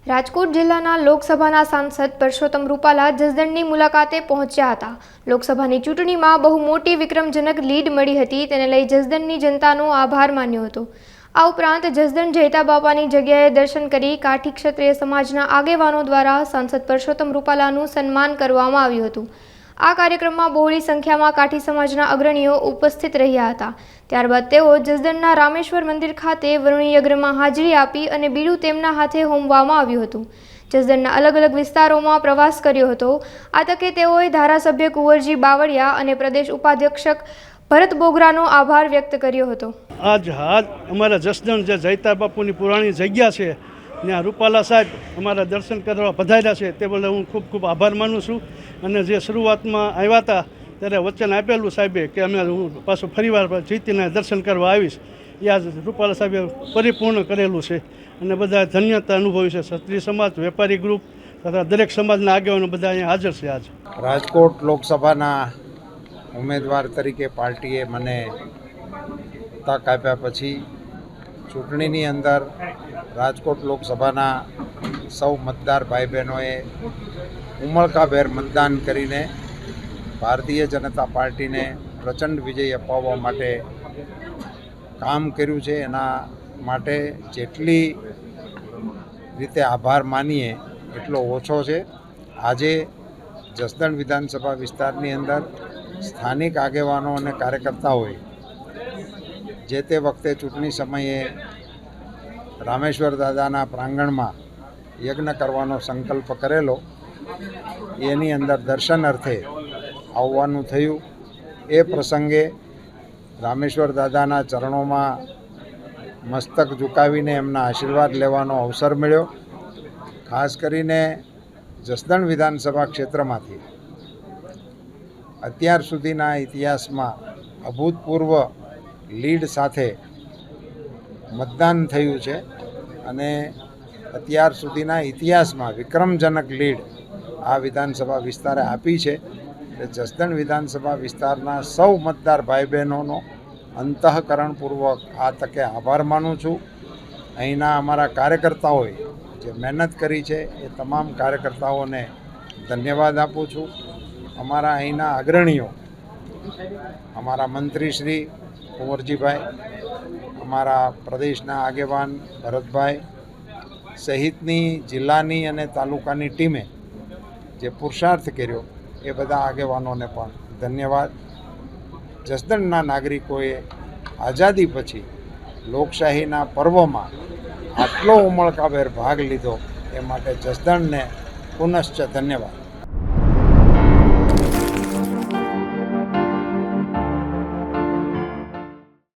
રાજકોટ જિલ્લાના લોકસભાના સાંસદ પરસોત્તમ રૂપાલા જસદણની મુલાકાતે પહોંચ્યા હતા। લોકસભાની ચૂંટણીમાં બહુ મોટી વિક્રમજનક લીડ મળી હતી, તેને લઈ જસદણની જનતાનો આભાર માન્યો હતો। આ ઉપરાંત જસદણ જયતા બાપાની જગ્યાએ દર્શન કરી કાઠી ક્ષત્રિય સમાજના આગેવાનો દ્વારા સાંસદ પરસોત્તમ રૂપાલાનું સન્માન કરવામાં આવ્યું હતું। આ કાર્યક્રમમાં બહોળી સંખ્યામાં કાઠી સમાજના અગ્રણીઓ ઉપસ્થિત રહ્યા હતા। ત્યારબાદ તેઓ જસદણના રામેશ્વર મંદિર ખાતે વરુણી યજ્ઞમાં હાજરી આપી અને બીડું તેમના હાથે હોમવામાં આવ્યું હતું। જસદણના અલગ અલગ વિસ્તારોમાં પ્રવાસ કર્યો હતો। આ તકે તેઓએ ધારાસભ્ય કુંવરજી બાવળિયા અને પ્રદેશ ઉપાધ્યક્ષ ભરત બોગરાનો આભાર વ્યક્ત કર્યો હતો। આજ અમારા જસદણ જે જયતા બાપુની પુરાણી જગ્યા છે ત્યાં રૂપાલા સાહેબ અમારા દર્શન કરવા પધાર્યા છે, તે બદલ હું ખૂબ ખૂબ આભાર માનું છું। અને જે શરૂઆતમાં આવ્યા હતા ત્યારે વચન આપેલું સાહેબે કે અમે હું પાછું ફરીવાર જીતીને દર્શન કરવા આવીશ, એ આજ રૂપાલા સાહેબે પરિપૂર્ણ કરેલું છે અને બધા ધન્યતા અનુભવી છે। ક્ષત્રિય સમાજ, વેપારી ગ્રુપ તથા દરેક સમાજના આગેવાનો બધા અહીંયા હાજર છે। આજ રાજકોટ લોકસભાના ઉમેદવાર તરીકે પાર્ટીએ મને તક આપ્યા પછી ચૂંટણીની અંદર રાજકોટ લોકસભાના સૌ મતદાર ભાઈ બહેનોએ ઉમળકાભેર મતદાન કરીને ભારતીય જનતા પાર્ટીને પ્રચંડ વિજય અપાવવા માટે કામ કર્યું છે। એના માટે જેટલી રીતે આભાર માનીએ એટલો ઓછો છે। આજે જસદણ વિધાનસભા વિસ્તારની અંદર સ્થાનિક આગેવાનો અને કાર્યકર્તાઓએ જે તે વખતે ચૂંટણી સમયે રામેશ્વર દાદાના પ્રાંગણમાં યજ્ઞ કરવાનો સંકલ્પ કરેલો, એની અંદર દર્શન અર્થે આવવાનું થયું। એ પ્રસંગે રામેશ્વર દાદાના ચરણોમાં મસ્તક ઝુકાવીને એમના આશીર્વાદ લેવાનો અવસર મળ્યો। ખાસ કરીને જસદણ વિધાનસભા ક્ષેત્રમાંથી અત્યાર સુધીના ઇતિહાસમાં અભૂતપૂર્વ લીડ સાથે મતદાન થયું છે અને અત્યાર સુધીના ઇતિહાસમાં વિક્રમજનક લીડ આ વિધાનસભા વિસ્તારે આપી છે। જસદણ વિધાનસભા વિસ્તારના સૌ મતદાર ભાઈ બહેનોનો અંતઃકરણપૂર્વક આ તકે આભાર માનું છું। અહીંના અમારા કાર્યકર્તાઓએ જે મહેનત કરી છે એ તમામ કાર્યકર્તાઓને ધન્યવાદ આપું છું। અમારા અહીંના અગ્રણીઓ, અમારા મંત્રી શ્રી કુંવરજીભાઈ, અમારા પ્રદેશના આગેવાન ભરતભાઈ સહિતની જિલ્લાની અને તાલુકાની ટીમે જે પુરુષાર્થ કર્યો એ બધા આગેવાનોને પણ ધન્યવાદ। જસદણના નાગરિકોએ આઝાદી પછી લોકશાહીના પર્વમાં આટલો ઉમળકાભેર ભાગ લીધો એ માટે જસદણને પુનશ્ચ ધન્યવાદ।